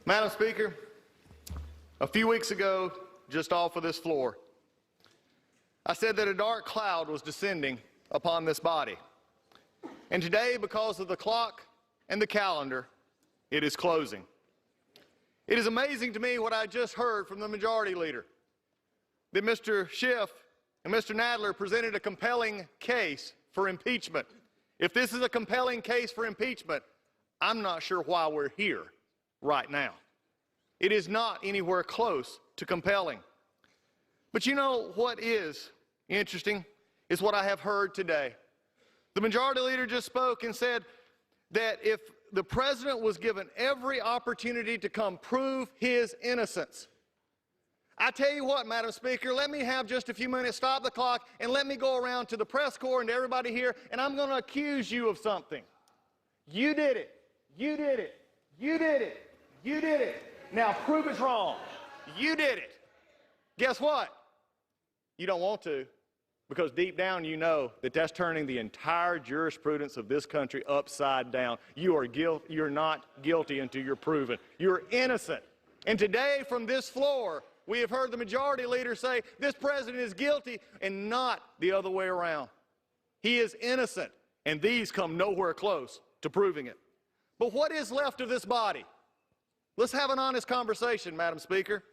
Madam Speaker, a few weeks ago, just off of this floor, I said that a dark cloud was descending upon this body. And today, because of the clock and the calendar, it is closing. It is amazing to me what I just heard from the Majority Leader, that Mr. Schiff and Mr. Nadler presented a compelling case for impeachment. If this is a compelling case for impeachment, I'm not sure why we're here right now. It is not anywhere close to compelling. But you know what is interesting is what I have heard today. The Majority Leader just spoke and said that if the President was given every opportunity to come prove his innocence. I tell you what, Madam Speaker, let me have just a few minutes, stop the clock, and let me go around to the press corps and to everybody here, and I'm going to accuse you of something. You did it. You did it. You did it. You did it. Now prove it's wrong. You did it. Guess what? You don't want to, because deep down you know that that's turning the entire jurisprudence of this country upside down. You're not guilty until you're proven. You're innocent. And today from this floor, we have heard the Majority Leader say this President is guilty and not the other way around. He is innocent, and these come nowhere close to proving it. But what is left of this body? Let's have an honest conversation, Madam Speaker.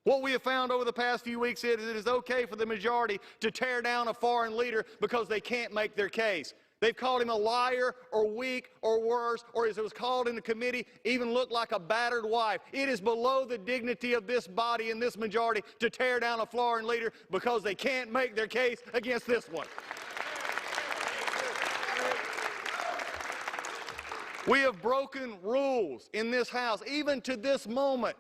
What we have found over the past few weeks is it is okay for the majority to tear down a foreign leader because they can't make their case. They've called him a liar or weak or worse, or as it was called in the committee, even looked like a battered wife. It is below the dignity of this body and this majority to tear down a foreign leader because they can't make their case against this one. We have broken rules in this House, even to this moment.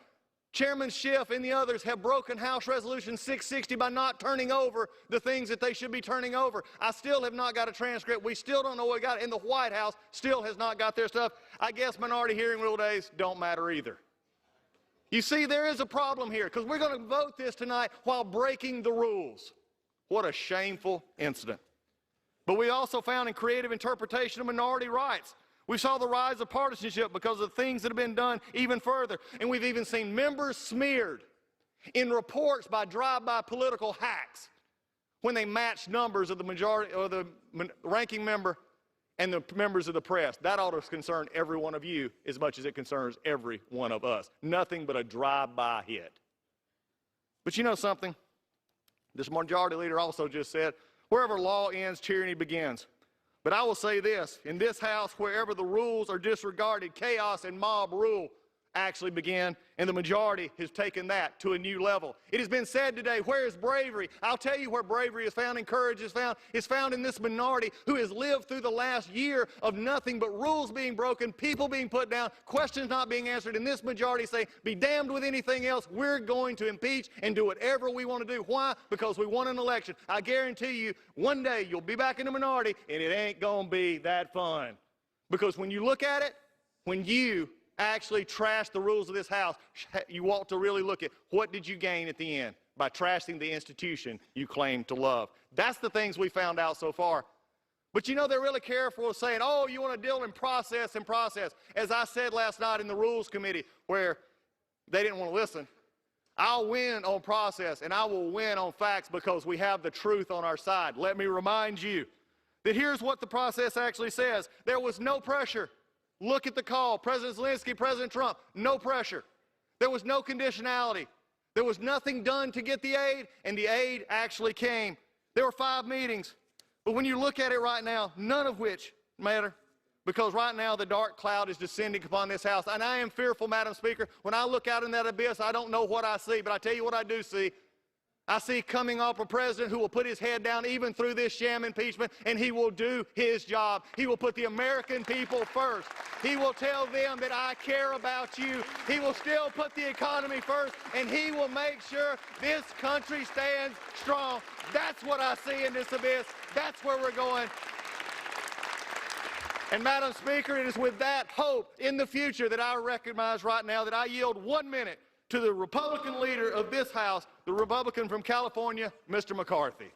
Chairman Schiff and the others have broken House Resolution 660 by not turning over the things that they should be turning over. I still have not got a transcript. We still don't know what we got, and the White House still has not got their stuff. I guess minority hearing rule days don't matter either. You see, there is a problem here, because we're going to vote this tonight while breaking the rules. What a shameful incident. But we also found in creative interpretation of minority rights. We saw the rise of partisanship because of things that have been done even further. And we've even seen members smeared in reports by drive-by political hacks when they matched numbers of the majority or the ranking member and the members of the press. That ought to concern every one of you as much as it concerns every one of us. Nothing but a drive-by hit. But you know something? This Majority Leader also just said, wherever law ends, tyranny begins. But I will say this, in this House, wherever the rules are disregarded, chaos and mob rule actually begin, and the majority has taken that to a new level. It has been said today, where is bravery? I'll tell you where bravery is found and courage is found. It's found in this minority who has lived through the last year of nothing but rules being broken, people being put down, questions not being answered, and this majority say, be damned with anything else, we're going to impeach and do whatever we want to do. Why? Because we won an election. I guarantee you, one day you'll be back in the minority, and it ain't going to be that fun. Because when you look at it, when you actually trash the rules of this House, you ought to really look at what did you gain at the end by trashing the institution you claim to love. That's the things we found out so far. But you know, they're really careful of saying, oh, you want to deal in process and process. As I said last night in the Rules Committee where they didn't want to listen, I'll win on process and I will win on facts because we have the truth on our side. Let me remind you that here's what the process actually says. There was no pressure. Look at the call. President Zelensky, President Trump, no pressure. There was no conditionality. There was nothing done to get the aid, and the aid actually came. There were 5 meetings. But when you look at it right now, none of which matter, because right now the dark cloud is descending upon this House. And I am fearful, Madam Speaker. When I look out in that abyss, I don't know what I see, but I tell you what I do see. I see coming up a president who will put his head down even through this sham impeachment, and he will do his job. He will put the American people first. He will tell them that I care about you. He will still put the economy first, and he will make sure this country stands strong. That's what I see in this abyss. That's where we're going. And Madam Speaker, it is with that hope in the future that I recognize right now that I yield 1 minute to the Republican leader of this House, the Republican from California, Mr. McCarthy.